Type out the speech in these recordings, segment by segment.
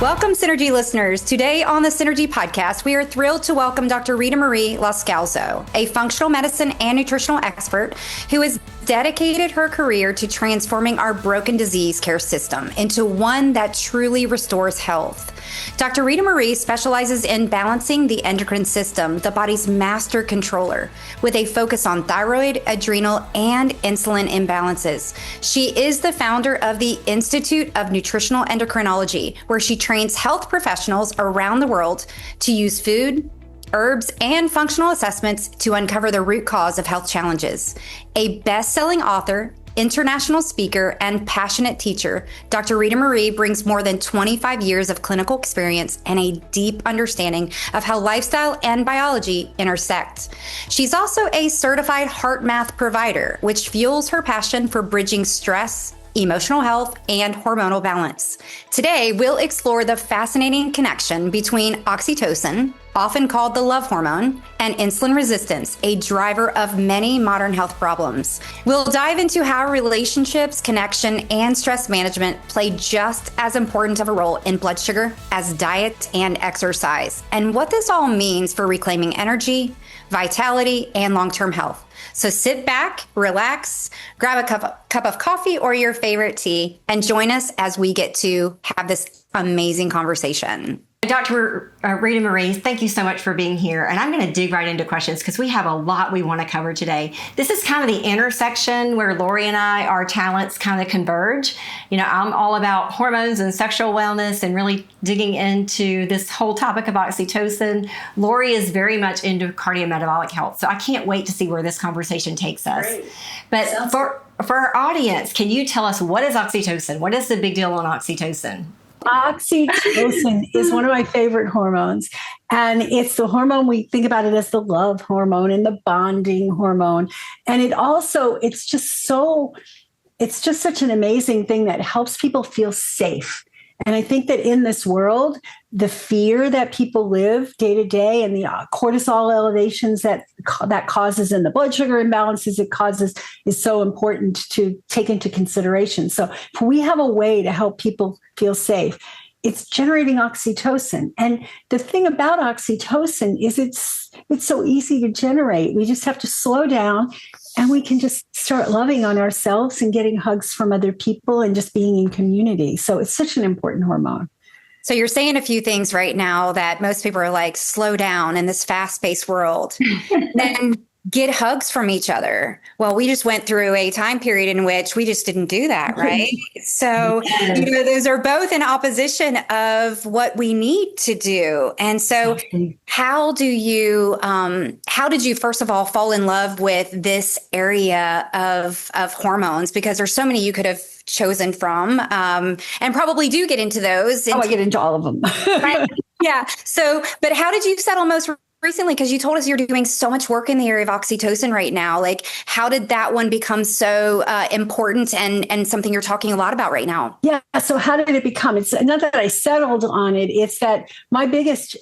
Welcome, Synergee listeners. Today on the Synergee Podcast, we are thrilled to welcome Dr. Rita Marie Laska, a functional medicine and nutritional expert who has dedicated her career to transforming our broken disease care system into one that truly restores health. Dr. Rita Marie specializes in balancing the endocrine system, the body's master controller, with a focus on thyroid, adrenal, and insulin imbalances. She is the founder of the Institute of Nutritional Endocrinology, where she trains health professionals around the world to use food, herbs, and functional assessments to uncover the root cause of health challenges. A best-selling author, international speaker, and passionate teacher, Dr. Rita Marie brings more than 25 years of clinical experience and a deep understanding of how lifestyle and biology intersect. She's also a certified heart math provider, which fuels her passion for bridging stress, emotional health, and hormonal balance. Today, we'll explore the fascinating connection between oxytocin, often called the love hormone, and insulin resistance, a driver of many modern health problems. We'll dive into how relationships, connection, and stress management play just as important of a role in blood sugar as diet and exercise, and what this all means for reclaiming energy, vitality, and long-term health. So sit back, relax, grab a cup of coffee or your favorite tea, and join us as we get to have this amazing conversation. Dr. Rita Marie, thank you so much for being here. And I'm going to dig right into questions because we have a lot we want to cover today. This is kind of the intersection where Lori and our talents kind of converge. You know, I'm all about hormones and sexual wellness and really digging into this whole topic of oxytocin. Lori is very much into cardiometabolic health. So I can't wait to see where this conversation takes us. Great. But for our audience, can you tell us what is oxytocin? What is the big deal on oxytocin? Oxytocin is one of my favorite hormones. And it's the hormone, we think about it as the love hormone and the bonding hormone. And it's just such an amazing thing that helps people feel safe. And I think that in this world, the fear that people live day to day and the cortisol elevations that causes and the blood sugar imbalances it causes is so important to take into consideration. So if we have a way to help people feel safe, it's generating oxytocin. And the thing about oxytocin is it's so easy to generate. We just have to slow down and we can just start loving on ourselves and getting hugs from other people and just being in community. So it's such an important hormone. So you're saying a few things right now that most people are like, slow down in this fast-paced world and get hugs from each other. Well, we just went through a time period in which we just didn't do that, right? So, those are both in opposition of what we need to do. And so how did you first of all fall in love with this area of hormones? Because there's so many you could have chosen from, and probably do get into those. I get into all of them. Right? Yeah. So, but how did you settle most recently? Because you told us you're doing so much work in the area of oxytocin right now. Like, how did that one become so important and something you're talking a lot about right now? Yeah. So how did it become? It's not that I settled on it. It's that my biggest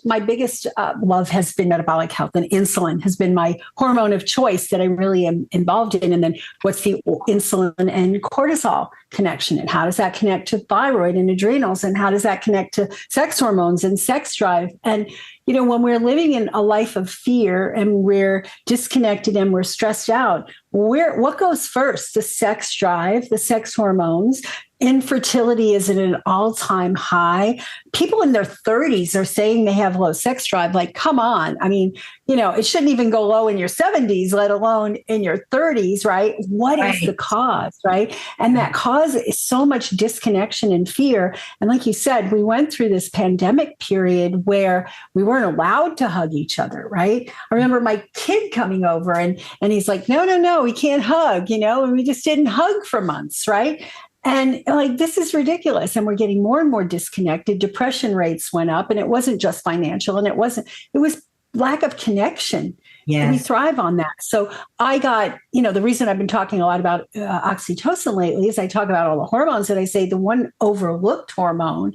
love has been metabolic health, and insulin has been my hormone of choice that I really am involved in. And then what's the insulin and cortisol connection, and how does that connect to thyroid and adrenals, and how does that connect to sex hormones and sex drive? And when we're living in a life of fear and we're disconnected and we're stressed out, what goes first? The sex drive, the sex hormones. Infertility is at an all-time high. People in their 30s are saying they have low sex drive. Like, come on. I mean, it shouldn't even go low in your 70s, let alone in your 30s, right? What is the cause, right? And that cause is so much disconnection and fear. And like you said, we went through this pandemic period where we weren't allowed to hug each other, right? I remember my kid coming over and he's like, no, we can't hug, and we just didn't hug for months, right? And like, this is ridiculous. And we're getting more and more disconnected. Depression rates went up, and it wasn't just financial, and it was lack of connection. Yeah. We thrive on that. So I got, the reason I've been talking a lot about oxytocin lately is I talk about all the hormones, and I say the one overlooked hormone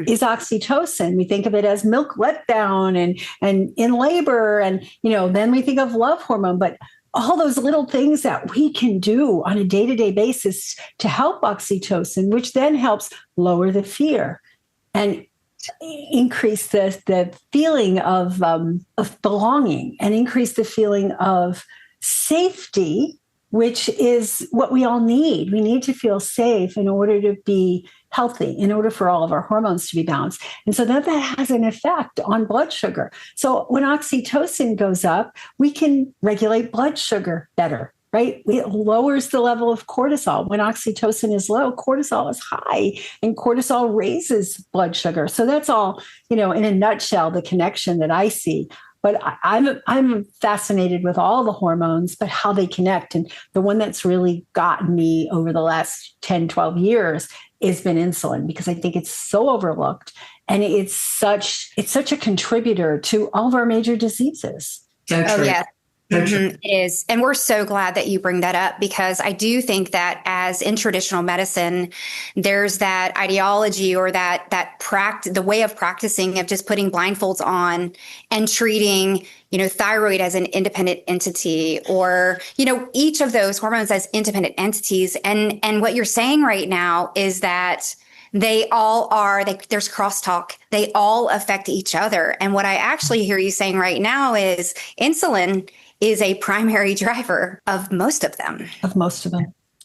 is oxytocin. We think of it as milk letdown and in labor, and, then we think of love hormone, but all those little things that we can do on a day-to-day basis to help oxytocin, which then helps lower the fear. And increase the feeling of belonging and increase the feeling of safety, which is what we all need. We need to feel safe in order to be healthy, in order for all of our hormones to be balanced. And so that has an effect on blood sugar. So when oxytocin goes up, we can regulate blood sugar better, right? It lowers the level of cortisol. When oxytocin is low, cortisol is high, and cortisol raises blood sugar. So that's all, in a nutshell, the connection that I see. But I'm fascinated with all the hormones, but how they connect. And the one that's really gotten me over the last 10, 12 years has been insulin, because I think it's so overlooked. And it's such a contributor to all of our major diseases. So true. Oh, yeah. Mm-hmm. It is. And we're so glad that you bring that up, because I do think that as in traditional medicine, there's that ideology or that the way of practicing of just putting blindfolds on and treating, thyroid as an independent entity, or, each of those hormones as independent entities. And what you're saying right now is that they all are, there's crosstalk. They all affect each other. And what I actually hear you saying right now is insulin is a primary driver of most of them.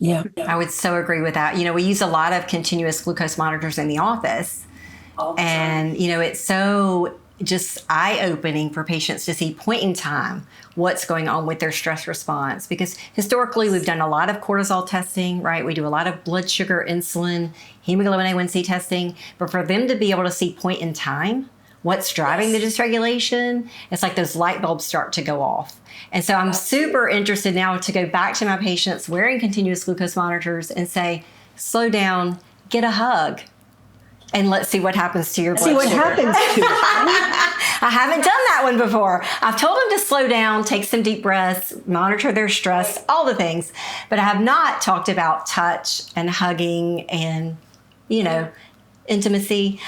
Yeah. I would so agree with that. We use a lot of continuous glucose monitors in the office. And, it's so just eye-opening for patients to see point in time what's going on with their stress response. Because historically, we've done a lot of cortisol testing, right? We do a lot of blood sugar, insulin, hemoglobin A1C testing. But for them to be able to see point in time what's driving the dysregulation, it's like those light bulbs start to go off. And so I'm super interested now to go back to my patients wearing continuous glucose monitors and say, slow down, get a hug, and let's see what happens to your blood sugar. See what happens to it. I haven't done that one before. I've told them to slow down, take some deep breaths, monitor their stress, all the things. But I have not talked about touch and hugging and, intimacy.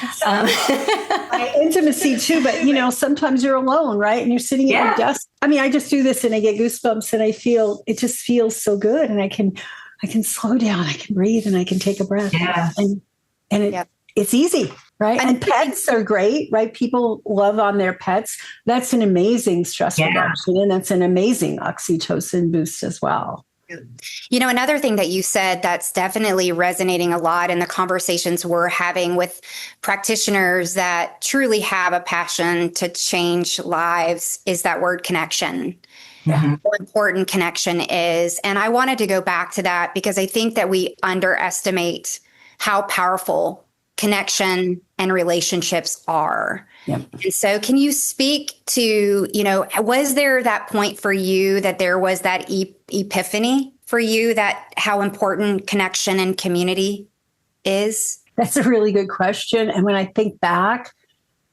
Intimacy too, but sometimes you're alone, right? And you're sitting at your desk. I just do this and I get goosebumps, and it just feels so good. And I can slow down, I can breathe, and I can take a breath. Yeah. And it's easy, right? And pets are great, right? People love on their pets. That's an amazing stress reduction, and that's an amazing oxytocin boost as well. Another thing that you said that's definitely resonating a lot in the conversations we're having with practitioners that truly have a passion to change lives is that word connection. How important connection is. And I wanted to go back to that because I think that we underestimate how powerful connection and relationships are. Yep. And so can you speak to, was there that point for you that there was that epiphany for you that how important connection and community is? That's a really good question. And when I think back,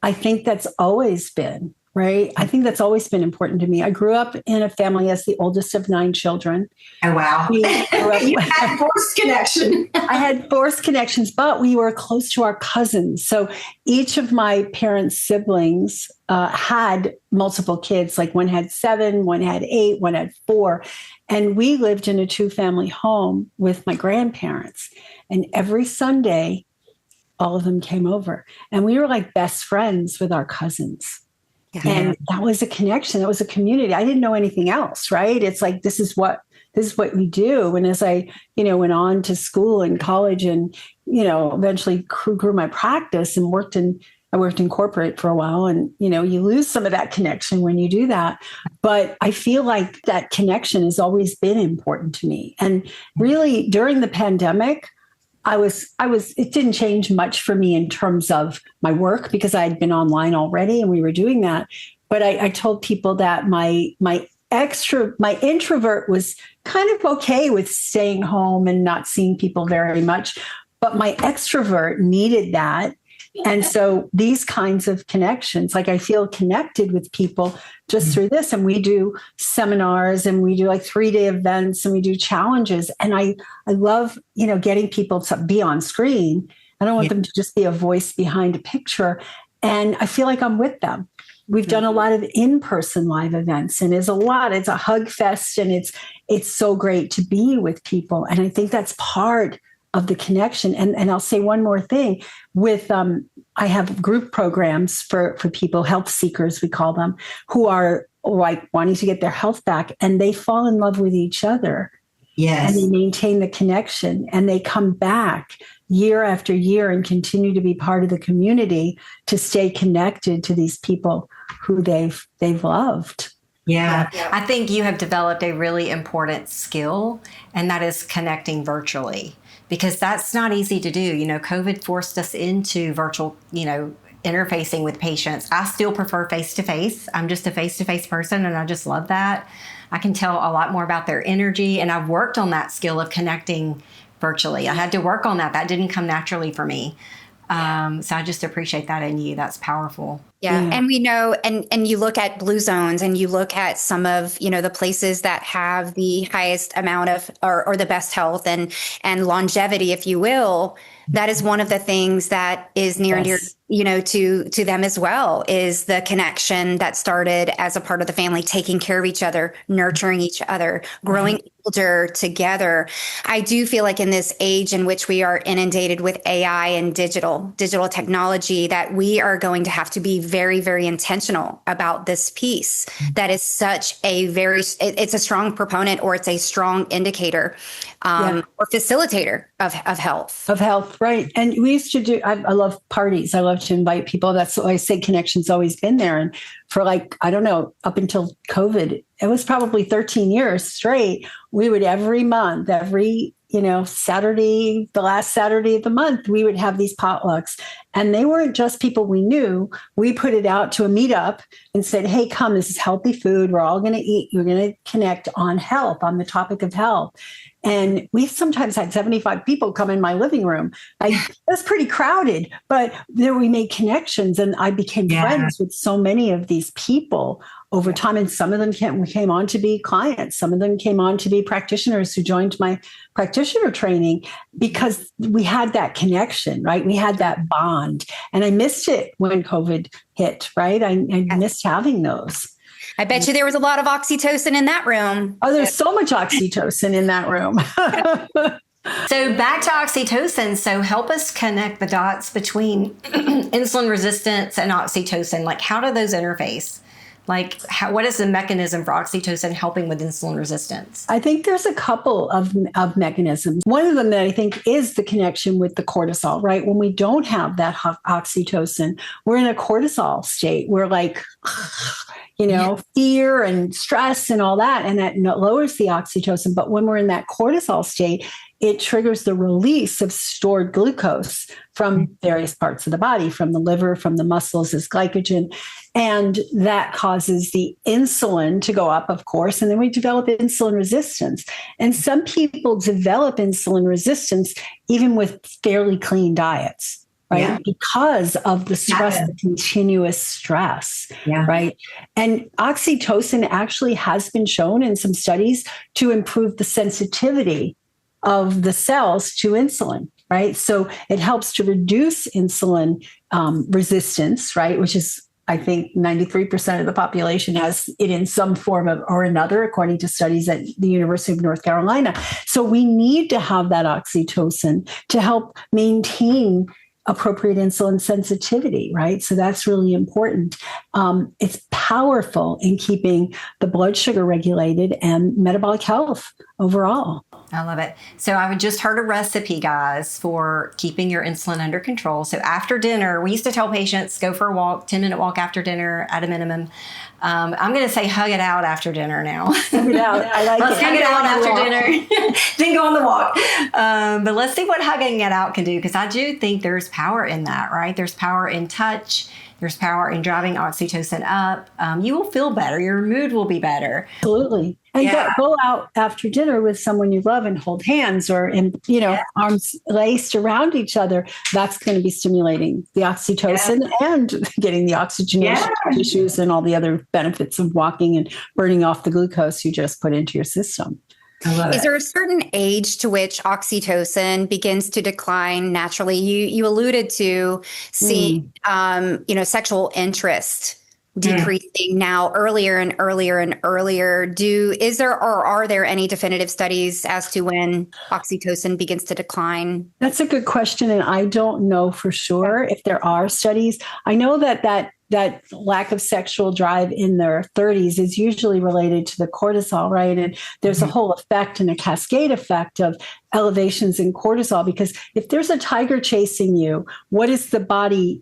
I think that's always been, right? I think that's always been important to me. I grew up in a family as the oldest of 9 children. Oh, wow. You had forced connection. I had forced connections, but we were close to our cousins. So each of my parents' siblings had multiple kids. Like one had 7, one had 8, one had 4. And we lived in a 2-family home with my grandparents. And every Sunday, all of them came over. And we were like best friends with our cousins. Yeah. And that was a connection. That was a community. I didn't know anything else, right? It's like, this is what we do. And as I, went on to school and college and, eventually grew my practice and I worked in corporate for a while, and, you lose some of that connection when you do that. But I feel like that connection has always been important to me. And really during the pandemic, it didn't change much for me in terms of my work because I had been online already and we were doing that. But I told people that my introvert was kind of okay with staying home and not seeing people very much, but my extrovert needed that. And so these kinds of connections, like I feel connected with people just through this. And we do seminars and we do like 3-day events and we do challenges. And I love, getting people to be on screen. I don't want them to just be a voice behind a picture. And I feel like I'm with them. We've done a lot of in-person live events, and it's a hug fest, and it's so great to be with people. And I think that's part of the connection. And I'll say one more thing with, I have group programs for people, health seekers, we call them, who are like wanting to get their health back, and they fall in love with each other. Yes. And they maintain the connection, and they come back year after year and continue to be part of the community to stay connected to these people who they've loved. Yeah. I think you have developed a really important skill, and that is connecting virtually, because that's not easy to do. You know, COVID forced us into virtual, interfacing with patients. I still prefer face-to-face. I'm just a face-to-face person, and I just love that. I can tell a lot more about their energy, and I've worked on that skill of connecting virtually. I had to work on that. That didn't come naturally for me. So I just appreciate that in you. That's powerful. Yeah. And we know, and you look at blue zones, and you look at some of, the places that have the highest amount of, or the best health and longevity, if you will. That is one of the things that is near and dear, to them as well, is the connection that started as a part of the family, taking care of each other, nurturing each other, growing older together. I do feel like in this age in which we are inundated with AI and digital technology, that we are going to have to be very, very intentional about this piece. That is such a it's a strong proponent, or it's a strong indicator or facilitator of health. Of health, right. And we used to do, I love parties. I love to invite people. That's why I say connection's always been there. And for up until COVID, it was probably 13 years straight. We would every month, Saturday, the last Saturday of the month, we would have these potlucks. And they weren't just people we knew. We put it out to a meetup and said, hey, come, this is healthy food. We're all going to eat. You're going to connect on health, on the topic of health. And we sometimes had 75 people come in my living room. It was pretty crowded, but there we made connections, and I became friends with so many of these people over time. And some of them came on to be clients. Some of them came on to be practitioners who joined my practitioner training, because we had that connection, right? We had that bond. And I missed it when COVID hit, right? I missed having those. I bet you there was a lot of oxytocin in that room. Oh, there's so much oxytocin in that room. So back to oxytocin. So help us connect the dots between insulin resistance and oxytocin. Like, how do those interface? Like, what is the mechanism for oxytocin helping with insulin resistance? I think there's a couple of mechanisms. One of them that I think is the connection with the cortisol, right? When we don't have that oxytocin, we're in a cortisol state. We're like, fear and stress and all that, and that lowers the oxytocin. But when we're in that cortisol state, it triggers the release of stored glucose from various parts of the body, from the liver, from the muscles as glycogen. And that causes the insulin to go up, of course. And then we develop insulin resistance. And some people develop insulin resistance even with fairly clean diets, right? Yeah. Because of the stress, the continuous stress, right? And oxytocin actually has been shown in some studies to improve the sensitivity of the cells to insulin, right? So it helps to reduce insulin resistance, right? Which is, I think, 93% of the population has it in some form or another, according to studies at the University of North Carolina. So we need to have that oxytocin to help maintain appropriate insulin sensitivity, right? So that's really important. It's powerful in keeping the blood sugar regulated and metabolic health overall. I love it. So I just heard a recipe, guys, for keeping your insulin under control. So after dinner, we used to tell patients, go for a walk, 10-minute walk after dinner at a minimum. I'm going to say hug it out after dinner now. Hug it out. I like let's hug it out after dinner. Then go on the walk. But let's see what hugging it out can do, because I do think there's power in that, right? There's power in touch. There's power in driving oxytocin up. You will feel better. Your mood will be better. Absolutely. And go out after dinner with someone you love and hold hands, or arms laced around each other. That's going to be stimulating the oxytocin and getting the oxygenation tissues and all the other benefits of walking and burning off the glucose you just put into your system. Is there a certain age to which oxytocin begins to decline naturally? You alluded to seeing, sexual interest decreasing now earlier and earlier and earlier. Are there any definitive studies as to when oxytocin begins to decline? That's a good question. And I don't know for sure if there are studies. I know that lack of sexual drive in their 30s is usually related to the cortisol, right? And there's a whole effect and a cascade effect of elevations in cortisol, because if there's a tiger chasing you, what is the body's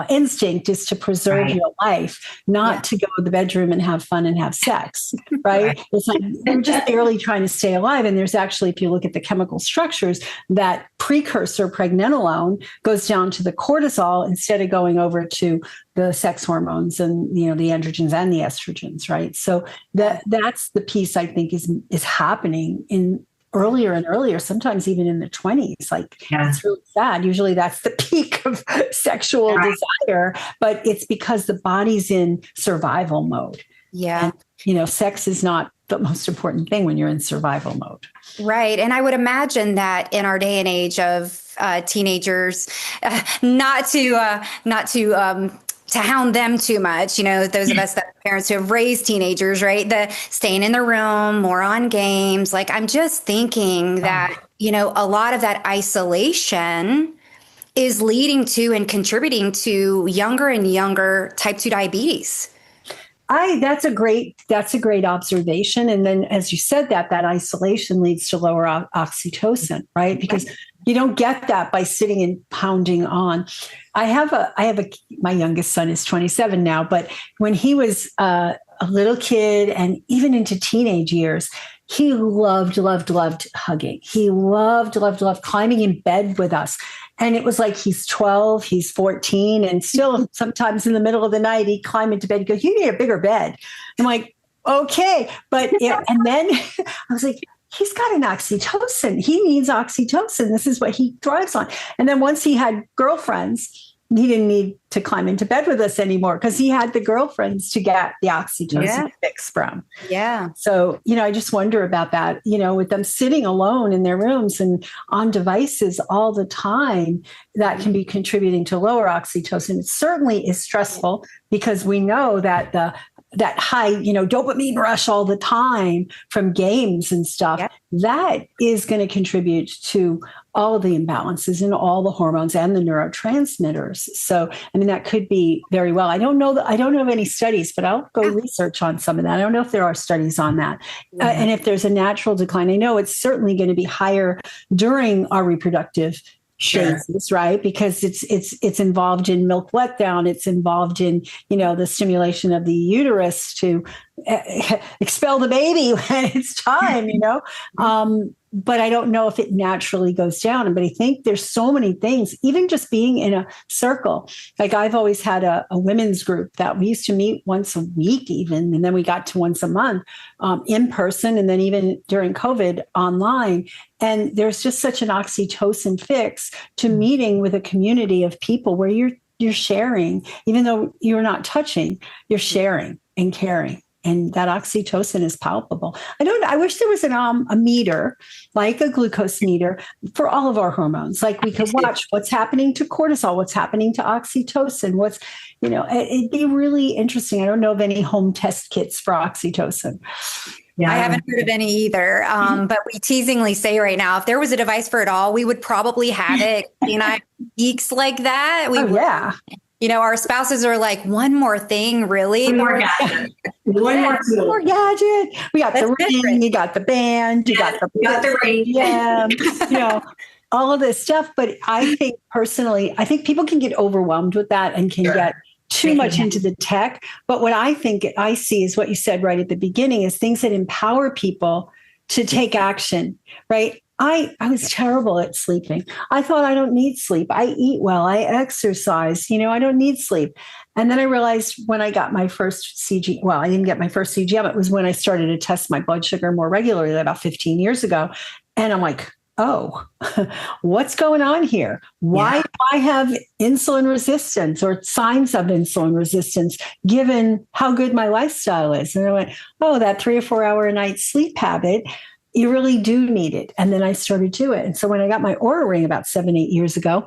instinct is to preserve your life, not to go to the bedroom and have fun and have sex, right? It's like we're just barely trying to stay alive. And there's actually, if you look at the chemical structures, that precursor pregnenolone goes down to the cortisol instead of going over to the sex hormones and, the androgens and the estrogens, right? So that's the piece I think is happening in earlier and earlier, sometimes even in the 20s. It's really sad. Usually that's the peak of sexual desire, but it's because the body's in survival mode. Yeah. And, sex is not the most important thing when you're in survival mode. Right. And I would imagine that in our day and age of teenagers, not to hound them too much, those of us that are parents who have raised teenagers, right? The staying in the room, more on games. I'm just thinking that, a lot of that isolation is leading to and contributing to younger and younger type 2 diabetes. That's a great observation. And then, as you said, that isolation leads to lower oxytocin, right? Because you don't get that by sitting and pounding on. My youngest son is 27 now, but when he was a little kid and even into teenage years, he loved hugging. He loved climbing in bed with us. And it was like he's 12, he's 14, and still sometimes in the middle of the night, he'd climb into bed and go, "You need a bigger bed." I'm like, okay. And then I was like, he's got an oxytocin. He needs oxytocin. This is what he thrives on. And then once he had girlfriends, he didn't need to climb into bed with us anymore because he had the girlfriends to get the oxytocin fix from. Yeah. So, I just wonder about that, with them sitting alone in their rooms and on devices all the time, that can be contributing to lower oxytocin. It certainly is stressful because we know that that high, dopamine rush all the time from games and stuff, that is going to contribute to all of the imbalances in all the hormones and the neurotransmitters. So, that could be very well. I don't know of any studies, but I'll go research on some of that. I don't know if there are studies on that. And if there's a natural decline, I know it's certainly going to be higher during our reproductive phases, right? Because it's involved in milk letdown. It's involved in, the stimulation of the uterus to expel the baby when it's time, but I don't know if it naturally goes down. But I think there's so many things, even just being in a circle. I've always had a women's group that we used to meet once a week even, and then we got to once a month in person, and then even during COVID online. And there's just such an oxytocin fix to meeting with a community of people where you're sharing, even though you're not touching, you're sharing and caring. And that oxytocin is palpable. I wish there was a meter, like a glucose meter, for all of our hormones. We could watch what's happening to cortisol, what's happening to oxytocin, it'd be really interesting. I don't know of any home test kits for oxytocin. Yeah. I haven't heard of any either. But we teasingly say right now, if there was a device for it all, we would probably have it. Geeks like that. Our spouses are like, one more thing, really? One more gadget. One more gadget. We got the ring, you got the band, you got the radio, all of this stuff. But I think personally, people can get overwhelmed with that and can get too much into the tech. But what I think I see is what you said right at the beginning is things that empower people to take action, right? I was terrible at sleeping. I thought I don't need sleep. I eat well. I exercise. I don't need sleep. And then I realized when I got my first CGM, I didn't get my first CGM. It was when I started to test my blood sugar more regularly about 15 years ago. And I'm like, oh, what's going on here? Why do I have insulin resistance or signs of insulin resistance given how good my lifestyle is? And I went, oh, that 3 or 4 hour a night sleep habit, you really do need it. And then I started to do it. And so when I got my Oura Ring about 7-8 years ago,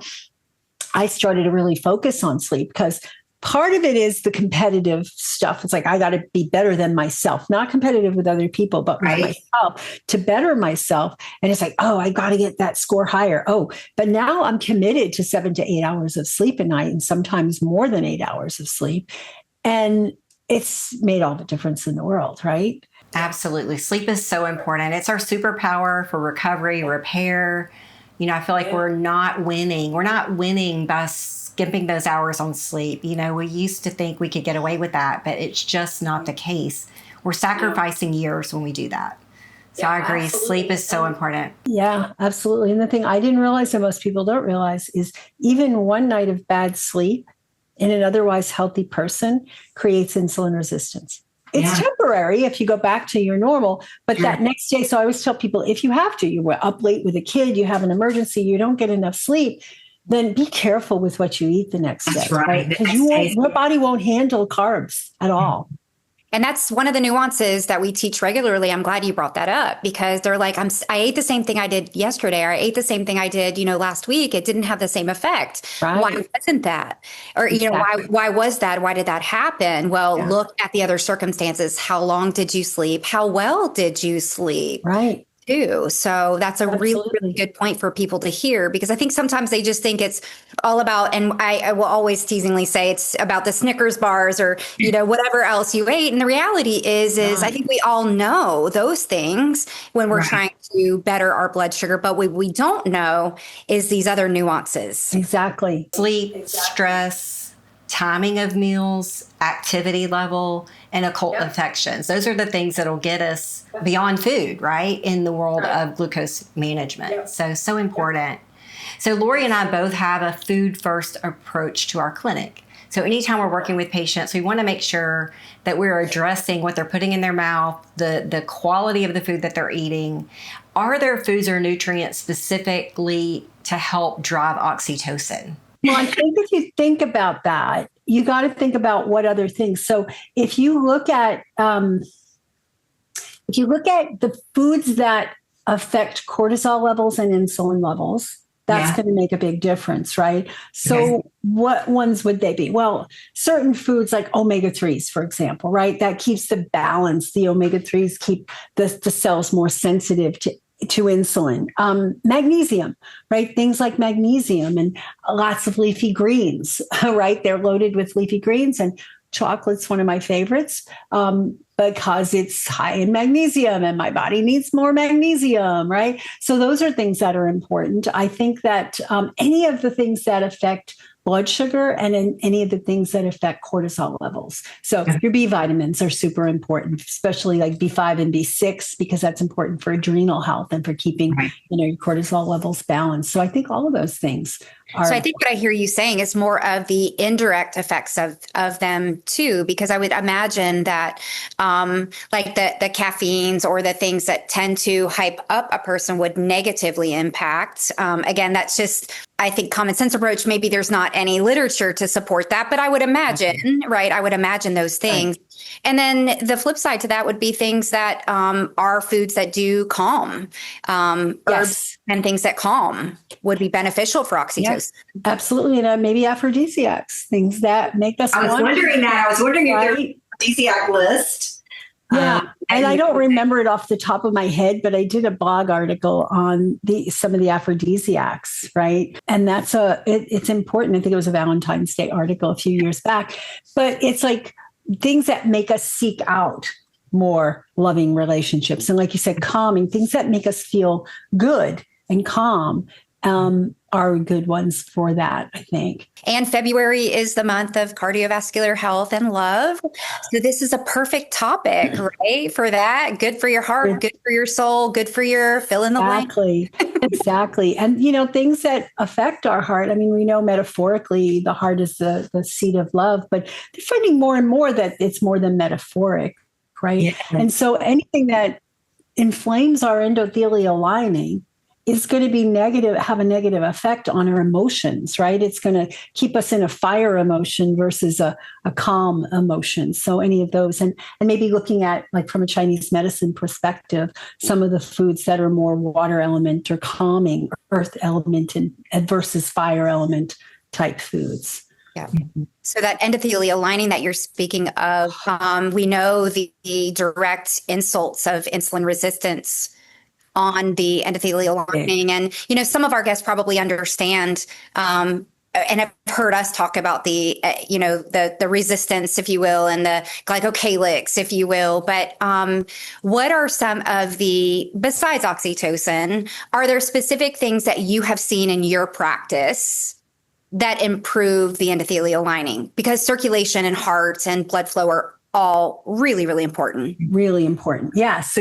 I started to really focus on sleep because part of it is the competitive stuff. It's like, I got to be better than myself, not competitive with other people, but with myself to better myself. And it's like, oh, I got to get that score higher. Oh, but now I'm committed to 7 to 8 hours of sleep a night and sometimes more than 8 hours of sleep. And it's made all the difference in the world, right? Absolutely. Sleep is so important. It's our superpower for recovery, repair. I feel like we're not winning. We're not winning by skipping those hours on sleep. We used to think we could get away with that, but it's just not the case. We're sacrificing years when we do that. So I agree. Absolutely. Sleep is so important. Yeah, absolutely. And the thing I didn't realize that most people don't realize is even one night of bad sleep in an otherwise healthy person creates insulin resistance. It's temporary if you go back to your normal, but that next day, so I always tell people, if you have to, you were up late with a kid, you have an emergency, you don't get enough sleep, then be careful with what you eat the next day. Right? Because your body won't handle carbs at all. And that's one of the nuances that we teach regularly. I'm glad you brought that up because they're like, I ate the same thing I did yesterday, or I ate the same thing I did, last week. It didn't have the same effect. Right. Why wasn't that? Or, why was that? Why did that happen? Well, look at the other circumstances. How long did you sleep? How well did you sleep? Right. So that's a really, really good point for people to hear, because I think sometimes they just think it's all about, and I will always teasingly say it's about the Snickers bars or, whatever else you ate. And the reality is I think we all know those things when we're trying to better our blood sugar, but what we don't know is these other nuances. Exactly. Sleep, stress, timing of meals, activity level, and occult infections. Those are the things that'll get us beyond food, right? In the world of glucose management. So important. So Lori and I both have a food first approach to our clinic. So anytime we're working with patients, we want to make sure that we're addressing what they're putting in their mouth, the quality of the food that they're eating. Are there foods or nutrients specifically to help drive oxytocin? Well, I think if you think about that, you got to think about what other things. So if you look at the foods that affect cortisol levels and insulin levels, that's going to make a big difference, right? So what ones would they be? Well, certain foods like omega-3s, for example, right? That keeps the balance. The omega-3s keep the cells more sensitive to insulin. Magnesium, right? Things like magnesium and lots of leafy greens, right? They're loaded with leafy greens, and chocolate's one of my favorites because it's high in magnesium and my body needs more magnesium, right? So those are things that are important. I think that any of the things that affect blood sugar and any of the things that affect cortisol levels. So your B vitamins are super important, especially like B5 and B6, because that's important for adrenal health and for keeping your cortisol levels balanced. So I think all of those things are. So I think what I hear you saying is more of the indirect effects of them too, because I would imagine that like the caffeines or the things that tend to hype up a person would negatively impact. Again, that's just, I think, common sense approach. Maybe there's not any literature to support that, but I would imagine, right? I would imagine those things. Right. And then the flip side to that would be things that are foods that do calm, herbs and things that calm would be beneficial for oxytocin. Yes, absolutely. And maybe aphrodisiacs, things that make us I was wondering if there's an aphrodisiac list. Yeah. And I don't remember it off the top of my head, but I did a blog article on some of the aphrodisiacs, right? And that's it's important. I think it was a Valentine's Day article a few years back, but it's like things that make us seek out more loving relationships. And like you said, calming, things that make us feel good and calm are good ones for that, I think. And February is the month of cardiovascular health and love. So this is a perfect topic, right? For that. Good for your heart, good for your soul, good for your fill in the blank. Exactly. And, things that affect our heart. I mean, we know metaphorically the heart is the seat of love, but they're finding more and more that it's more than metaphoric, right? Yeah. And so anything that inflames our endothelial lining is going to be have a negative effect on our emotions, right? It's going to keep us in a fire emotion versus a calm emotion. So any of those, and maybe looking at, like from a Chinese medicine perspective, some of the foods that are more water element or calming, earth element and versus fire element type foods. Yeah. So that endothelial lining that you're speaking of, we know the direct insults of insulin resistance on the endothelial lining. And, some of our guests probably understand and have heard us talk about the resistance, if you will, and the glycocalyx, if you will. But what are some of besides oxytocin, are there specific things that you have seen in your practice that improve the endothelial lining? Because circulation and heart and blood flow are all really, really important. Really important. Yes.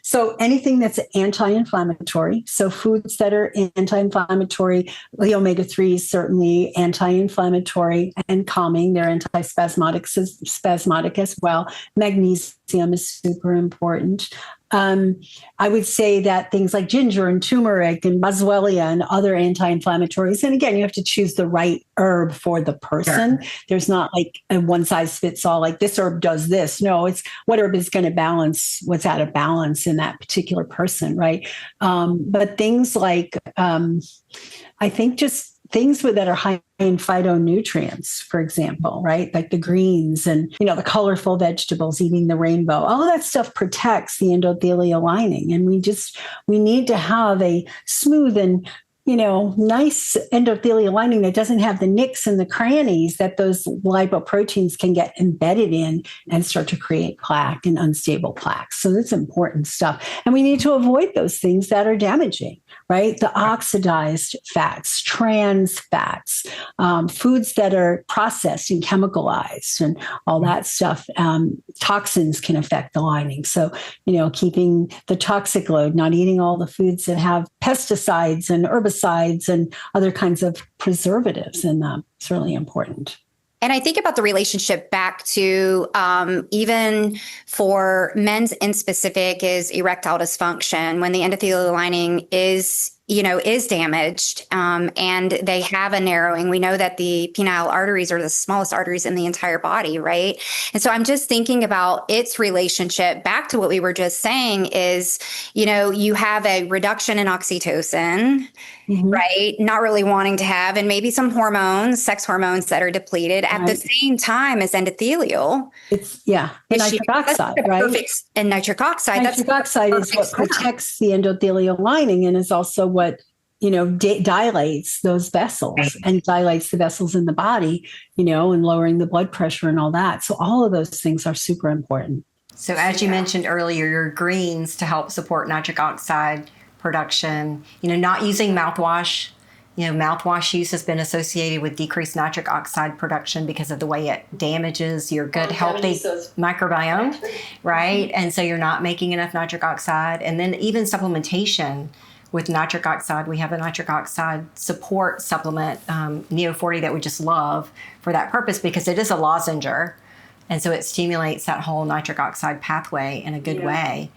So anything that's anti-inflammatory. So foods that are anti-inflammatory, the omega-3s certainly anti-inflammatory and calming. They're anti-spasmodic as well. Magnesium is super important. I would say that things like ginger and turmeric and boswellia and other anti-inflammatories. And again, you have to choose the right herb for the person. Sure. There's not like a one size fits all, like this herb does this. No, it's what herb is going to balance what's out of balance in that particular person, right? But things like, I think just things that are high in phytonutrients, for example, right? Like the greens and, the colorful vegetables, eating the rainbow, all of that stuff protects the endothelial lining. And we need to have a smooth and, nice endothelial lining that doesn't have the nicks and the crannies that those lipoproteins can get embedded in and start to create plaque and unstable plaques. So that's important stuff. And we need to avoid those things that are damaging, right? The oxidized fats, trans fats, foods that are processed and chemicalized and all that stuff. Toxins can affect the lining. So, keeping the toxic load, not eating all the foods that have pesticides and herbicides and other kinds of preservatives in them. It's really important. And I think about the relationship back to even for men's in specific is erectile dysfunction when the endothelial lining is damaged and they have a narrowing. We know that the penile arteries are the smallest arteries in the entire body, right? And so I'm just thinking about its relationship back to what we were just saying is, you have a reduction in oxytocin, right? Not really wanting to have, and maybe some hormones, sex hormones that are depleted at the same time as endothelial. And nitric oxide, right? And nitric oxide. Nitric oxide is what protects the endothelial lining and is also what, dilates those vessels and dilates the vessels in the body, and lowering the blood pressure and all that. So all of those things are super important. So as you mentioned earlier, your greens to help support nitric oxide production, not using mouthwash. Mouthwash use has been associated with decreased nitric oxide production because of the way it damages your good, healthy microbiome, right? And so you're not making enough nitric oxide. And then even supplementation with nitric oxide, we have a nitric oxide support supplement, Neo40, that we just love for that purpose because it is a lozenger. And so it stimulates that whole nitric oxide pathway in a good way.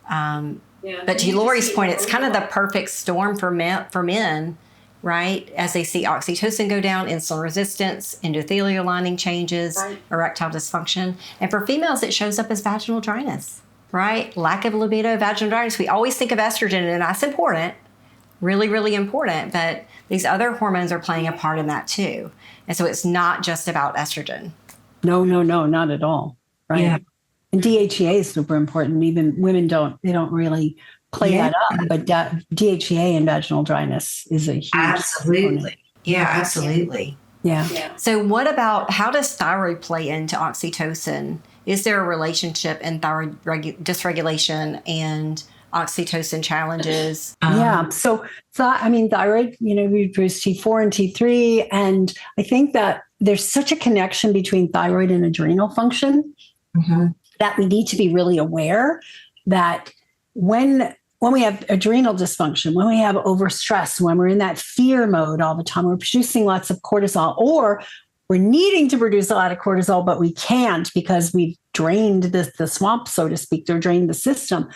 But to Lori's point, it's kind of the perfect storm for men, right? As they see oxytocin go down, insulin resistance, endothelial lining changes, erectile dysfunction. And for females, it shows up as vaginal dryness, right? Lack of libido, vaginal dryness. We always think of estrogen, and that's important, really, really important. But these other hormones are playing a part in that too. And so it's not just about estrogen. No, not at all. Right. Yeah. And DHEA is super important. Even women don't really play that up, but DHEA and vaginal dryness is a huge Absolutely. component. Yeah, absolutely. Yeah. So what about, how does thyroid play into oxytocin? Is there a relationship in thyroid dysregulation and oxytocin challenges? So thyroid, we produce T4 and T3. And I think that there's such a connection between thyroid and adrenal function that we need to be really aware that when we have adrenal dysfunction, when we have overstress, when we're in that fear mode all the time, we're producing lots of cortisol, or we're needing to produce a lot of cortisol, but we can't because we've drained the swamp, so to speak, or drained the system,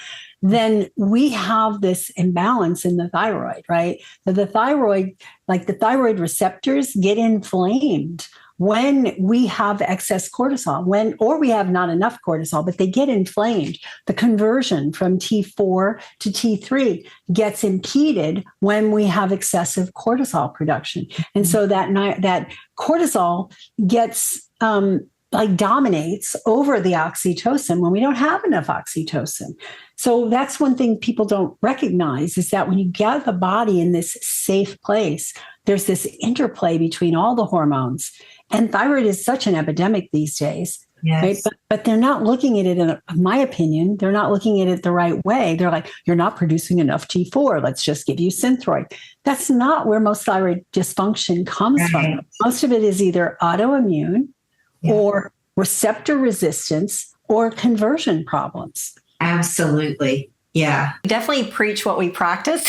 then we have this imbalance in the thyroid, right? So the thyroid receptors get inflamed when we have excess cortisol, or we have not enough cortisol, but they get inflamed, the conversion from T4 to T3 gets impeded when we have excessive cortisol production. And so that cortisol gets dominates over the oxytocin when we don't have enough oxytocin. So that's one thing people don't recognize, is that when you get the body in this safe place, there's this interplay between all the hormones. And thyroid is such an epidemic these days. Yes. Right? But they're not looking at it, in my opinion, they're not looking at it the right way. They're like, you're not producing enough T4. Let's just give you Synthroid. That's not where most thyroid dysfunction comes from. Most of it is either autoimmune or receptor resistance or conversion problems. Absolutely. Yeah. We definitely preach what we practice.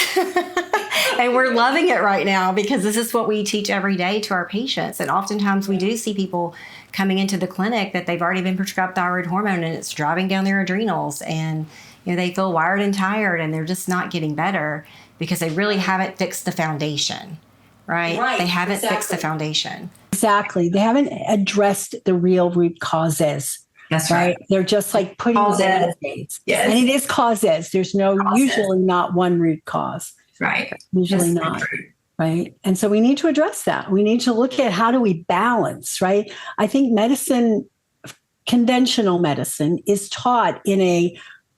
And we're loving it right now because this is what we teach every day to our patients. And oftentimes we do see people coming into the clinic that they've already been prescribed thyroid hormone and it's driving down their adrenals. And they feel wired and tired and they're just not getting better because they really haven't fixed the foundation, right? They haven't fixed the foundation. Exactly. They haven't addressed the real root causes. That's right. They're just like putting band-aids. Yes. And it is causes. There's usually not one root cause. Right. Usually That's not. Right. And so we need to address that. We need to look at how do we balance, right? I think conventional medicine is taught in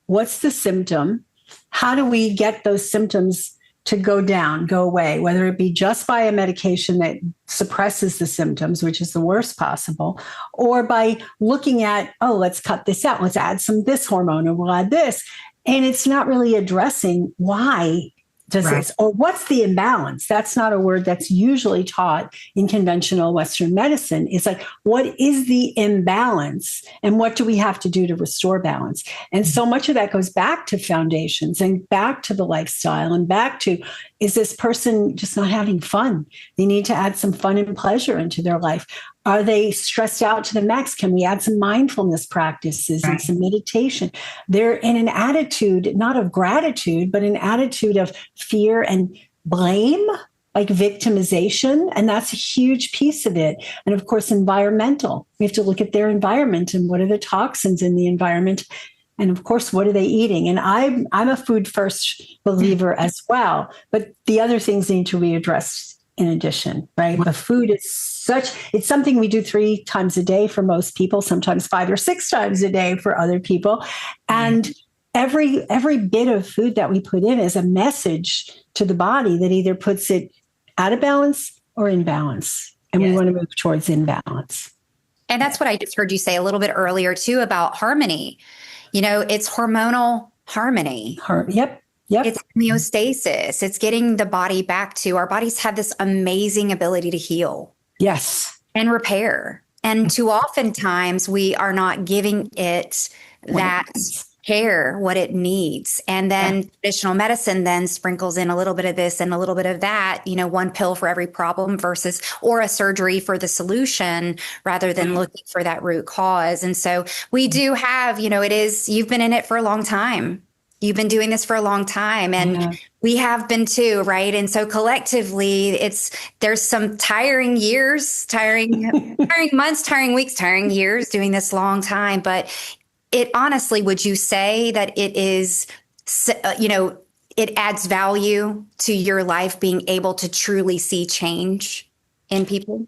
what's the symptom? How do we get those symptoms to go down, go away, whether it be just by a medication that suppresses the symptoms, which is the worst possible, or by looking at, let's cut this out. Let's add this hormone, or we'll add this. And it's not really addressing why does this, or what's the imbalance? That's not a word that's usually taught in conventional Western medicine. It's like, what is the imbalance and what do we have to do to restore balance? And so much of that goes back to foundations and back to the lifestyle and back to, is this person just not having fun? They need to add some fun and pleasure into their life. Are they stressed out to the max? Can we add some mindfulness practices and some meditation? They're in an attitude, not of gratitude, but an attitude of fear and blame, like victimization. And that's a huge piece of it. And of course, environmental. We have to look at their environment and what are the toxins in the environment. And of course, what are they eating? And I'm a food first believer as well. But the other things need to be addressed in addition, right? The food is it's something we do 3 times a day for most people, sometimes 5 or 6 times a day for other people. And every bit of food that we put in is a message to the body that either puts it out of balance or in balance. And we want to move towards imbalance. And that's what I just heard you say a little bit earlier too about harmony. It's hormonal harmony. Yep. It's homeostasis. It's getting the body back to, our bodies have this amazing ability to heal. Yes. And repair. And too oftentimes we are not giving it that care, what it needs. And then traditional medicine then sprinkles in a little bit of this and a little bit of that, one pill for every problem or a surgery for the solution rather than looking for that root cause. And so we do have, you've been in it for a long time. You've been doing this for a long time and we have been too, right? And so collectively there's some tiring years, tiring months, tiring weeks, tiring years doing this long time. But it honestly, would you say that it is, it adds value to your life being able to truly see change in people?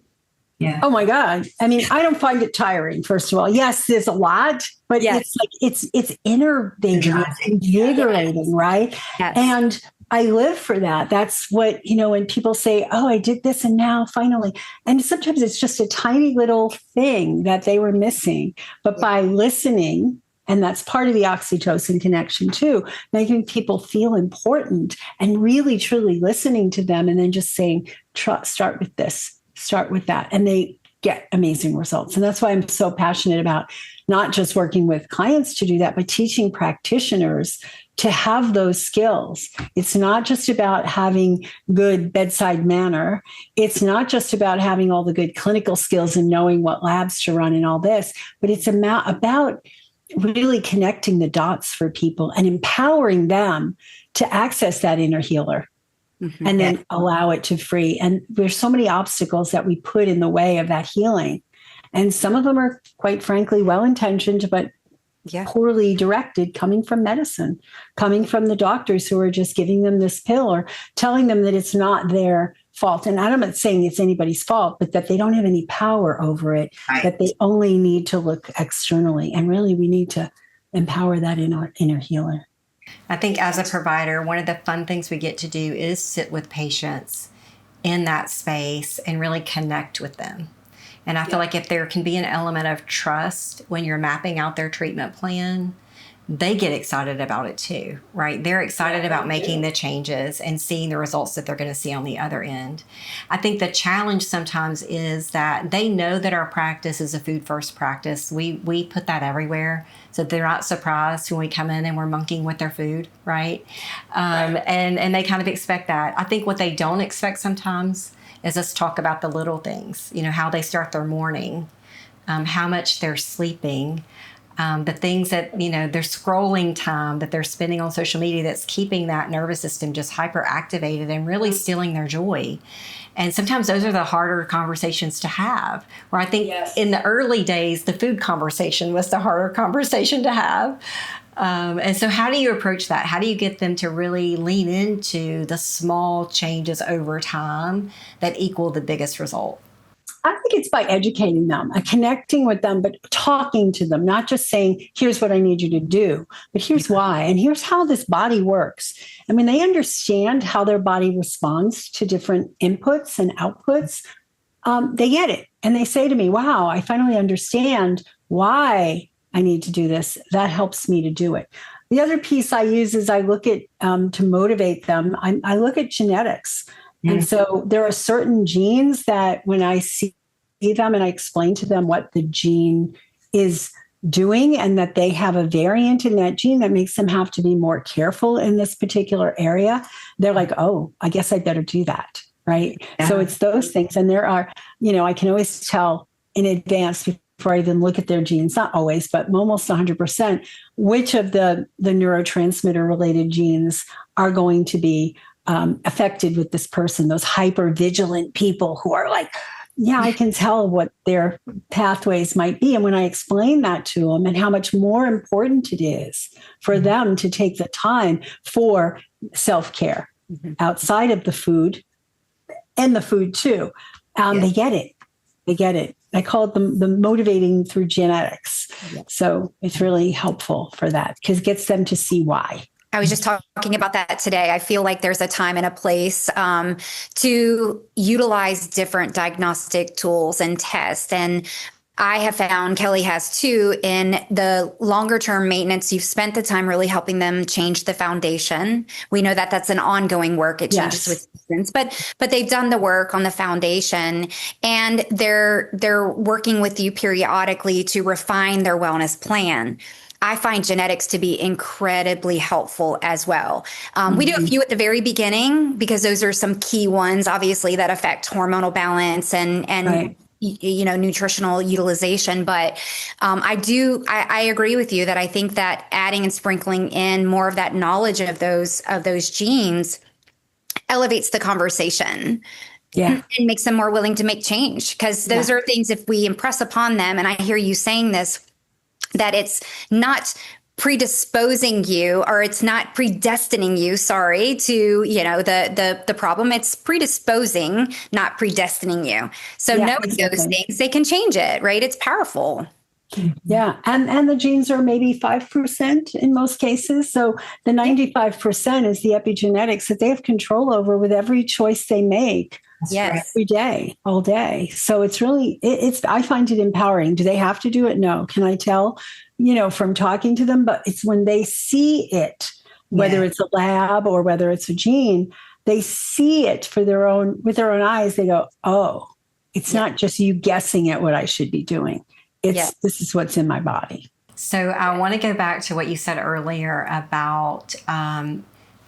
Yeah. Oh my God. I mean, I don't find it tiring, first of all. Yes, there's a lot, but it's like, it's innovating, it's invigorating, right? Yes. And I live for that. That's what, when people say, I did this and now finally, and sometimes it's just a tiny little thing that they were missing, but by listening, and that's part of the oxytocin connection too, making people feel important and really, truly listening to them and then just saying, start with this. Start with that. And they get amazing results. And that's why I'm so passionate about not just working with clients to do that, but teaching practitioners to have those skills. It's not just about having good bedside manner. It's not just about having all the good clinical skills and knowing what labs to run and all this, but it's about really connecting the dots for people and empowering them to access that inner healer. and then allow it to free. And there's so many obstacles that we put in the way of that healing. And some of them are, quite frankly, well-intentioned, but poorly directed, coming from medicine, coming from the doctors who are just giving them this pill or telling them that it's not their fault. And I'm not saying it's anybody's fault, but that they don't have any power over it, that they only need to look externally. And really, we need to empower that inner healer. I think as a provider, one of the fun things we get to do is sit with patients in that space and really connect with them. And I feel like if there can be an element of trust when you're mapping out their treatment plan, they get excited about it too, right? They're excited about making the changes and seeing the results that they're going to see on the other end. I think the challenge sometimes is that they know that our practice is a food first practice. We put that everywhere, so they're not surprised when we come in and we're monkeying with their food, right? And they kind of expect that. I think what they don't expect sometimes is us talk about the little things, how they start their morning, how much they're sleeping, the things that, their scrolling time that they're spending on social media that's keeping that nervous system just hyperactivated and really stealing their joy. And sometimes those are the harder conversations to have, where I think in the early days, the food conversation was the harder conversation to have. And so how do you approach that? How do you get them to really lean into the small changes over time that equal the biggest result? I think it's by educating them, connecting with them, but talking to them, not just saying, here's what I need you to do, but here's why. And here's how this body works. I mean, they understand how their body responds to different inputs and outputs. They get it. And they say to me, wow, I finally understand why I need to do this. That helps me to do it. The other piece I use is I look at, to motivate them, I look at genetics. And so there are certain genes that when I see them and I explain to them what the gene is doing and that they have a variant in that gene that makes them have to be more careful in this particular area, they're like, oh, I guess I better do that. Right. Yeah. So it's those things. And there are, I can always tell in advance before I even look at their genes, not always, but almost 100%, which of the neurotransmitter related genes are going to be affected with this person, those hyper vigilant people who are like, yeah, I can tell what their pathways might be. And when I explain that to them and how much more important it is for them to take the time for self-care outside of the food and the food too, they get it. They get it. I call it the motivating through genetics. So it's really helpful for that because it gets them to see why. I was just talking about that today. I feel like there's a time and a place to utilize different diagnostic tools and tests. And I have found, Kelly has too, in the longer term maintenance, you've spent the time really helping them change the foundation. We know that that's an ongoing work. It changes with seasons, but they've done the work on the foundation and they're working with you periodically to refine their wellness plan. I find genetics to be incredibly helpful as well. We do a few at the very beginning because those are some key ones, obviously, that affect hormonal balance and right. Nutritional utilization. But I agree with you that I think that adding and sprinkling in more of that knowledge of those genes elevates the conversation. Yeah. And makes them more willing to make change because those are things, if we impress upon them, and I hear you saying this, that it's not predisposing you or it's not predestining you, to, the problem. It's predisposing, not predestining you. So knowing those things, they can change it, right? It's powerful. Yeah. And the genes are maybe 5% in most cases. So the 95% is the epigenetics that they have control over with every choice they make. Yes. Every day, all day. So it's really, I find it empowering. Do they have to do it? No. Can I tell, from talking to them? But it's when they see it, whether it's a lab or whether it's a gene, they see it with their own eyes. They go, oh, it's not just you guessing at what I should be doing. This is what's in my body. So I want to go back to what you said earlier about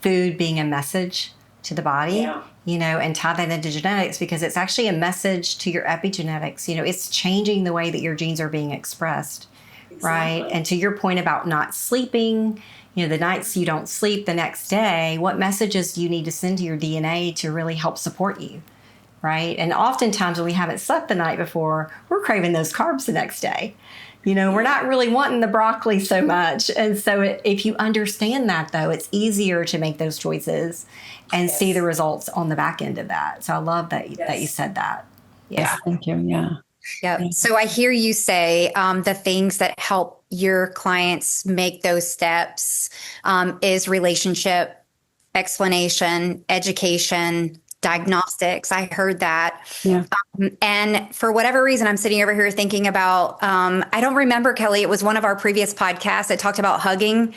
food being a message to the body, and tie that into genetics because it's actually a message to your epigenetics. It's changing the way that your genes are being expressed, right? And to your point about not sleeping, the nights you don't sleep the next day, what messages do you need to send to your DNA to really help support you, right? And oftentimes when we haven't slept the night before, we're craving those carbs the next day. We're not really wanting the broccoli so much. And so if you understand that, though, it's easier to make those choices and see the results on the back end of that. So I love that you said that. Yeah. Thank you. Yeah. Yep. So I hear you say the things that help your clients make those steps is relationship, explanation, education, diagnostics. I heard that. Yeah. And for whatever reason, I'm sitting over here thinking about, I don't remember, Kelly, it was one of our previous podcasts that talked about hugging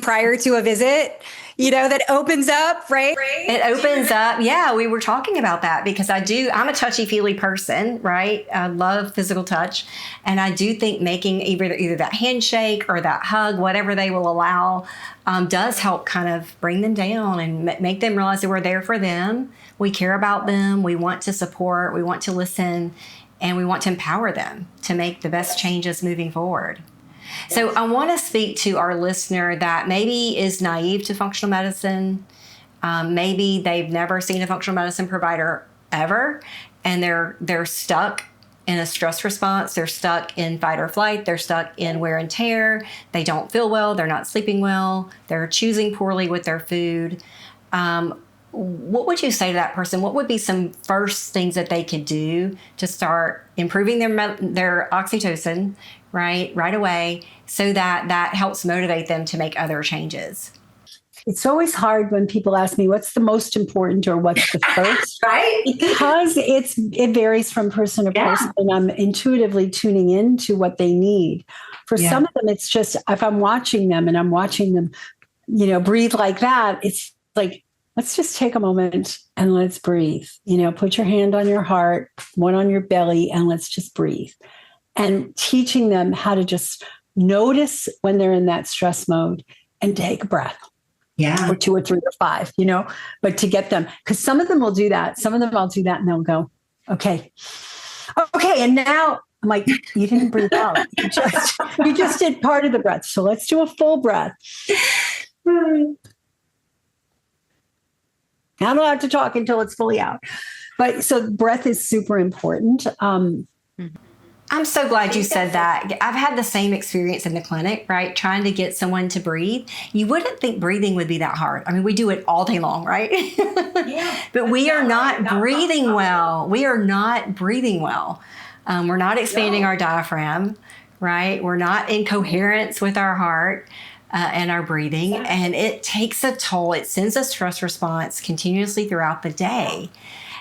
prior to a visit, that opens up, right? It opens up. Yeah, we were talking about that because I'm a touchy-feely person, right? I love physical touch. And I do think making either that handshake or that hug, whatever they will allow, does help kind of bring them down and make them realize that we're there for them. We care about them. We want to support. We want to listen. And we want to empower them to make the best changes moving forward. So I want to speak to our listener that maybe is naive to functional medicine. Maybe they've never seen a functional medicine provider ever, and they're stuck in a stress response. They're stuck in fight or flight. They're stuck in wear and tear. They don't feel well. They're not sleeping well. They're choosing poorly with their food. What would you say to that person? What would be some first things that they could do to start improving their oxytocin right away, so that helps motivate them to make other changes? It's always hard when people ask me what's the most important or what's the first, Right? because it varies from person to person, and I'm intuitively tuning into what they need. For some of them, it's just if I'm watching them and I'm watching them, breathe like that. It's like, let's just take a moment and let's breathe. Put your hand on your heart, one on your belly, and let's just breathe. And teaching them how to just notice when they're in that stress mode and take a breath. Yeah. Or 2 or 3 or 5, but to get them, because some of them will do that. Some of them I'll do that and they'll go, okay. And now I'm like, you didn't breathe out. You just did part of the breath. So let's do a full breath. I don't have to talk until it's fully out. But so breath is super important. I'm so glad you said that. I've had the same experience in the clinic, right? Trying to get someone to breathe. You wouldn't think breathing would be that hard. I mean, we do it all day long, right? Yeah. But we are not breathing well. We are not breathing well. We're not expanding our diaphragm, right? We're not in coherence with our heart and our breathing. And it takes a toll. It sends a stress response continuously throughout the day.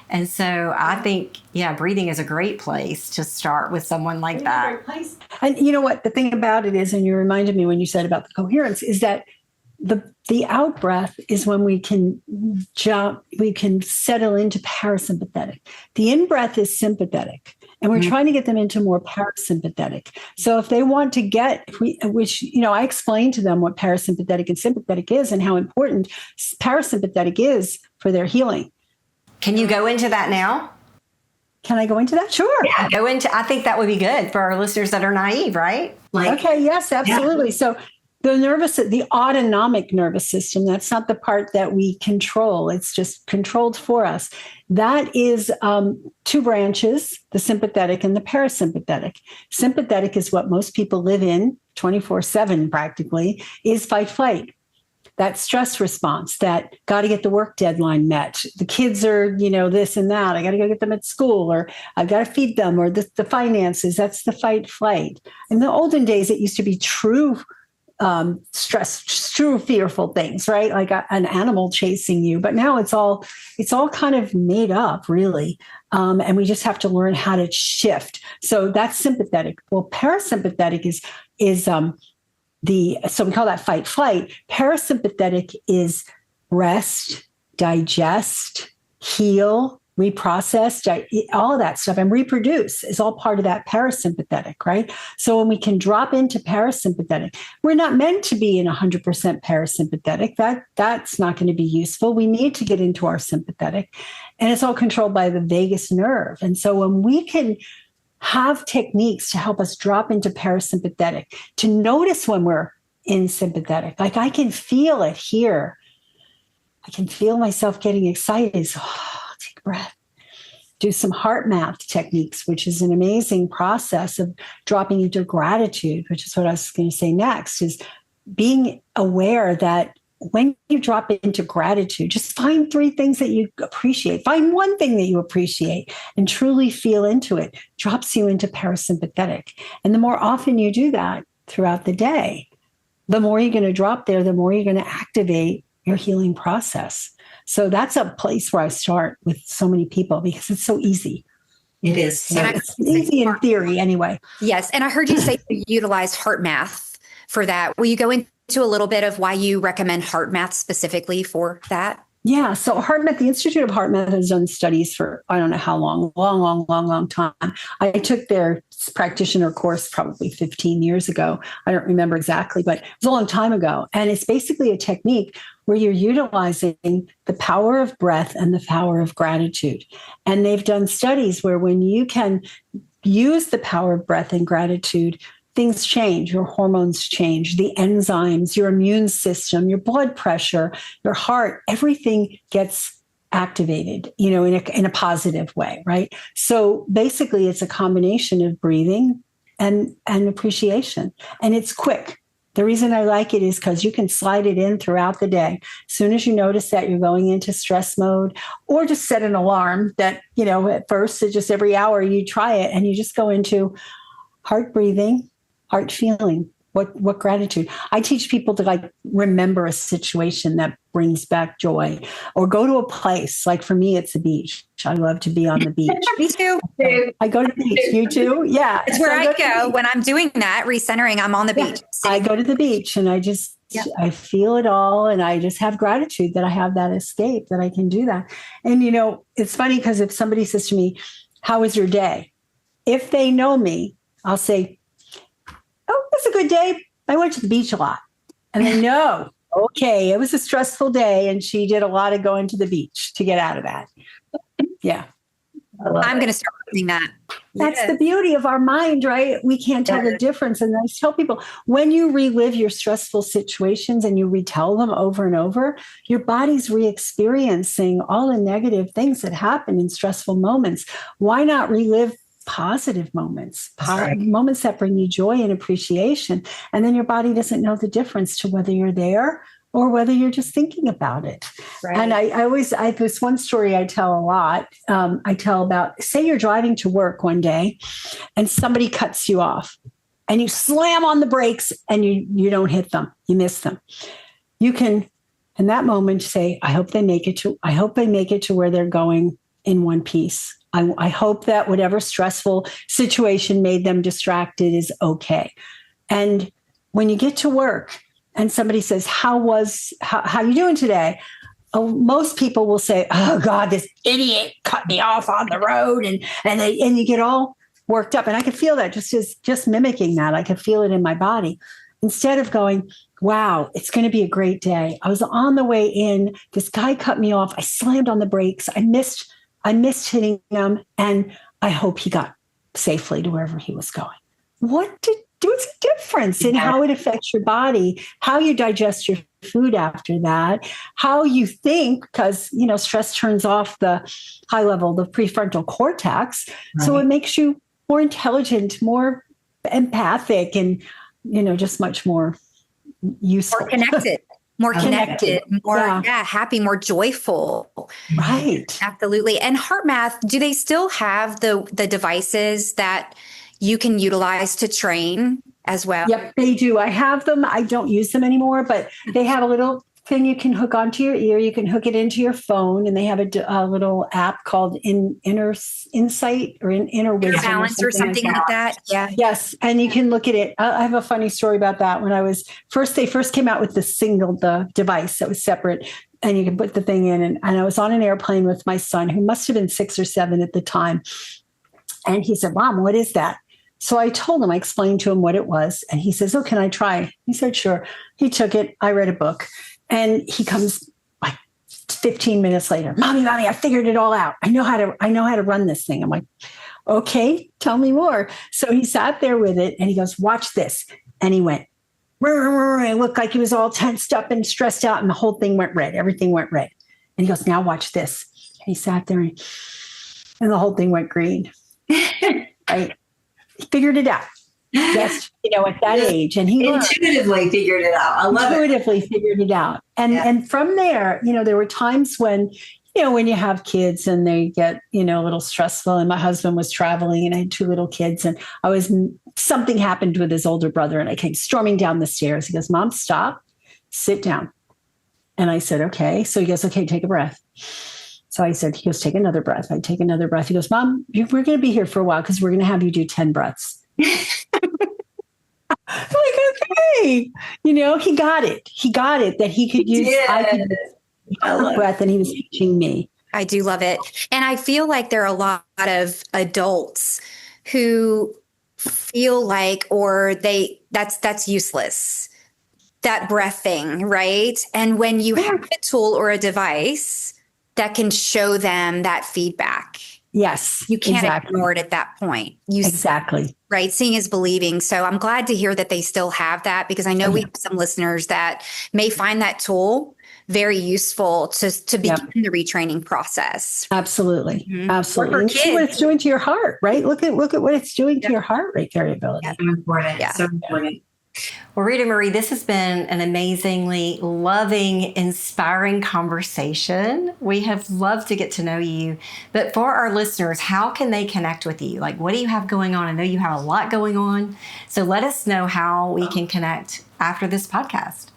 And so I think, breathing is a great place to start with someone like that. And you know what? The thing about it is, and you reminded me when you said about the coherence, is that the out breath is when we can settle into parasympathetic. The in breath is sympathetic. And we're trying to get them into more parasympathetic. So if they want to I explain to them what parasympathetic and sympathetic is and how important parasympathetic is for their healing. Can you go into that now? Can I go into that? Sure. Yeah. I think that would be good for our listeners that are naive, right? Okay. Yes, absolutely. Yeah. So the autonomic nervous system, that's not the part that we control. It's just controlled for us. That is 2 branches, the sympathetic and the parasympathetic. Sympathetic is what most people live in 24/7 practically, is fight flight. That stress response, that got to get the work deadline met. The kids are, this and that. I got to go get them at school, or I've got to feed them, or the finances. That's the fight flight. In the olden days, it used to be true stress, true fearful things, right? Like an animal chasing you. But now it's all kind of made up, really. And we just have to learn how to shift. So that's sympathetic. Well, parasympathetic is so we call that fight flight. Parasympathetic is rest, digest, heal, reprocess, all of that stuff, and reproduce is all part of that parasympathetic, right? So when we can drop into parasympathetic, we're not meant to be in 100% parasympathetic. That's not going to be useful. We need to get into our sympathetic, and it's all controlled by the vagus nerve. And so when we can have techniques to help us drop into parasympathetic, to notice when we're in sympathetic. Like I can feel it here. I can feel myself getting excited. So take a breath. Do some heart math techniques, which is an amazing process of dropping into gratitude, which is what I was going to say next, is being aware that when you drop into gratitude, just find 3 things that you appreciate. Find one thing that you appreciate and truly feel into it. Drops you into parasympathetic. And the more often you do that throughout the day, the more you're going to drop there, the more you're going to activate your healing process. So that's a place where I start with so many people because it's so easy. It is. So it's easy in theory anyway. Yes. And I heard you say you utilize heart math for that. Will you go into a little bit of why you recommend heart math specifically for that? Yeah. So heart math, the Institute of Heart Math has done studies for, I don't know how long time. I took their practitioner course probably 15 years ago. I don't remember exactly, but it was a long time ago. And it's basically a technique where you're utilizing the power of breath and the power of gratitude. And they've done studies where when you can use the power of breath and gratitude, things change, your hormones change, the enzymes, your immune system, your blood pressure, your heart, everything gets activated, in a positive way, right? So basically it's a combination of breathing and appreciation. And it's quick. The reason I like it is because you can slide it in throughout the day. As soon as you notice that you're going into stress mode, or just set an alarm that, at first, it's just every hour you try it and you just go into heart breathing, heart feeling, what gratitude. I teach people to remember a situation that brings back joy, or go to a place. Like for me, it's a beach. I love to be on the beach. Me too. I go to the beach. You too? Yeah. It's where I go when I'm doing that recentering. I'm on the beach. I go to the beach and I just, I feel it all. And I just have gratitude that I have that escape, that I can do that. And, it's funny because if somebody says to me, how was your day? If they know me, I'll say, oh, it was a good day. I went to the beach a lot. And they know, okay, it was a stressful day. And she did a lot of going to the beach to get out of that. Yeah. I'm going to start doing that. That's the beauty of our mind, right? We can't tell the difference. And I tell people, when you relive your stressful situations and you retell them over and over, your body's re-experiencing all the negative things that happen in stressful moments. Why not relive positive moments, moments that bring you joy and appreciation? And then your body doesn't know the difference to whether you're there or whether you're just thinking about it. Right. And I this one story I tell a lot. I tell about, say you're driving to work one day and somebody cuts you off and you slam on the brakes and you don't hit them. You miss them. You can, in that moment, say, I hope they make it to where they're going in one piece. I hope that whatever stressful situation made them distracted is okay. And when you get to work and somebody says, how you doing today? Most people will say, oh God, this idiot cut me off on the road. And you get all worked up. And I could feel that just mimicking that. I could feel it in my body. Instead of going, wow, it's going to be a great day. I was on the way in. This guy cut me off. I slammed on the brakes. I missed hitting him, and I hope he got safely to wherever he was going. What's a difference in how it affects your body, how you digest your food after that, how you think, because, stress turns off the the prefrontal cortex. Right. So it makes you more intelligent, more empathic, and, just much more useful. More connected, more happy, more joyful. Right. Absolutely. And heart math, do they still have the devices that you can utilize to train as well? Yep, they do. I have them. I don't use them anymore, but they have a little thing you can hook onto your ear. You can hook it into your phone, and they have a little app called Inner Insight or Inner Wisdom. Balance or something like that. Yeah. Yes. And you can look at it. I have a funny story about that. When they first came out with the device that was separate, and you can put the thing in. And I was on an airplane with my son, who must have been 6 or 7 at the time. And he said, Mom, what is that? So I told him, I explained to him what it was. And he says, oh, can I try? He said, sure. He took it. I read a book. And he comes like 15 minutes later, Mommy, I figured it all out. I know how to run this thing. I'm like, okay, tell me more. So he sat there with it and he goes, watch this. And he went, It looked like he was all tensed up and stressed out, and the whole thing went red. Everything went red. And he goes, now watch this. And he sat there and the whole thing went green. Right? He figured it out. Just, at that age. And he intuitively figured it out. I love intuitively figured it out. And from there, there were times when, when you have kids and they get, a little stressful, and my husband was traveling and I had 2 little kids, and something happened with his older brother, and I came storming down the stairs. He goes, Mom, stop, sit down. And I said, okay. So he goes, okay, take a breath. So I said, he goes, take another breath. I take another breath. He goes, Mom, we're going to be here for a while because we're going to have you do 10 breaths. I'm like, okay. He got it. He got it that he could use breath, and he was teaching me. I do love it. And I feel like there are a lot of adults who feel like, that's useless, that breath thing, right? And when you have a tool or a device that can show them that feedback, yes, you can't ignore it at that point. Exactly. Right. Seeing is believing. So I'm glad to hear that they still have that, because I know we have some listeners that may find that tool very useful to begin the retraining process. Absolutely. Mm-hmm. Absolutely. And see what it's doing to your heart, right? Look at what it's doing to your heart rate variability. So important. Yeah. So important. Well, Rita Marie, this has been an amazingly loving, inspiring conversation. We have loved to get to know you. But for our listeners, how can they connect with you? Like, what do you have going on? I know you have a lot going on. So let us know how we can connect after this podcast.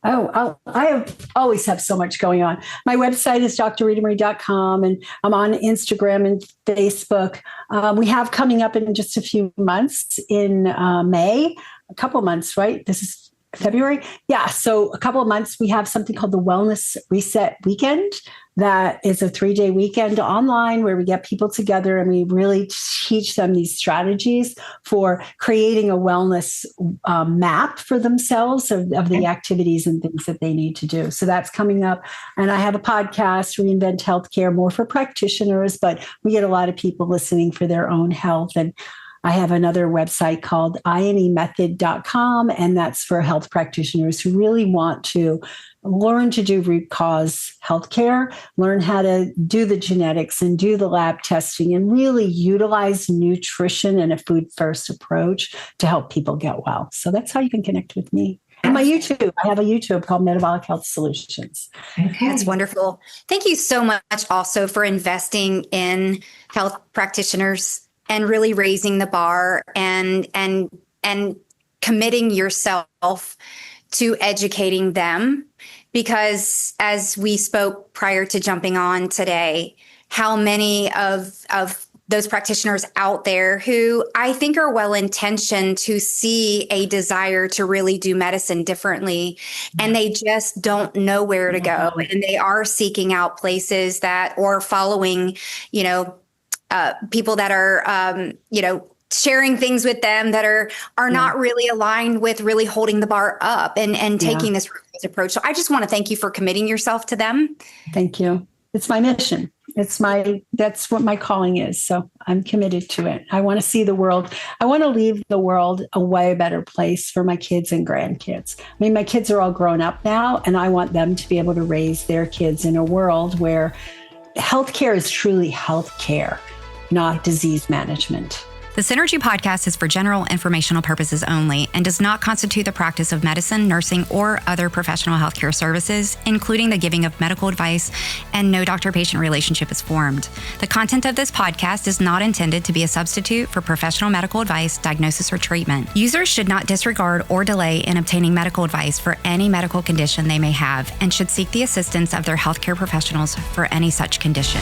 Oh, I always have so much going on. My website is drritamarie.com, and I'm on Instagram and Facebook. We have coming up in just a few months in May, a couple months, right? This is February. Yeah. So a couple of months, we have something called the Wellness Reset Weekend. That is a 3-day weekend online where we get people together and we really teach them these strategies for creating a wellness map for themselves of the activities and things that they need to do. So that's coming up. And I have a podcast, Reinvent Healthcare, more for practitioners, but we get a lot of people listening for their own health. And I have another website called inemethod.com, and that's for health practitioners who really want to learn to do root cause healthcare, learn how to do the genetics and do the lab testing, and really utilize nutrition and a food first approach to help people get well. So that's how you can connect with me. And my YouTube, I have a YouTube called Metabolic Health Solutions. Okay. That's wonderful. Thank you so much also for investing in health practitioners and really raising the bar and committing yourself to educating them. Because as we spoke prior to jumping on today, how many of those practitioners out there who I think are well-intentioned to see a desire to really do medicine differently, and they just don't know where to go. And they are seeking out places or following, people that are, sharing things with them that are not really aligned with really holding the bar up and taking this approach. So I just want to thank you for committing yourself to them. Thank you. It's my mission. That's what my calling is. So I'm committed to it. I want to see the world. I want to leave the world a way better place for my kids and grandkids. I mean, my kids are all grown up now, and I want them to be able to raise their kids in a world where healthcare is truly healthcare, not disease management. The Synergee Podcast is for general informational purposes only and does not constitute the practice of medicine, nursing, or other professional healthcare services, including the giving of medical advice, and no doctor-patient relationship is formed. The content of this podcast is not intended to be a substitute for professional medical advice, diagnosis, or treatment. Users should not disregard or delay in obtaining medical advice for any medical condition they may have and should seek the assistance of their healthcare professionals for any such condition.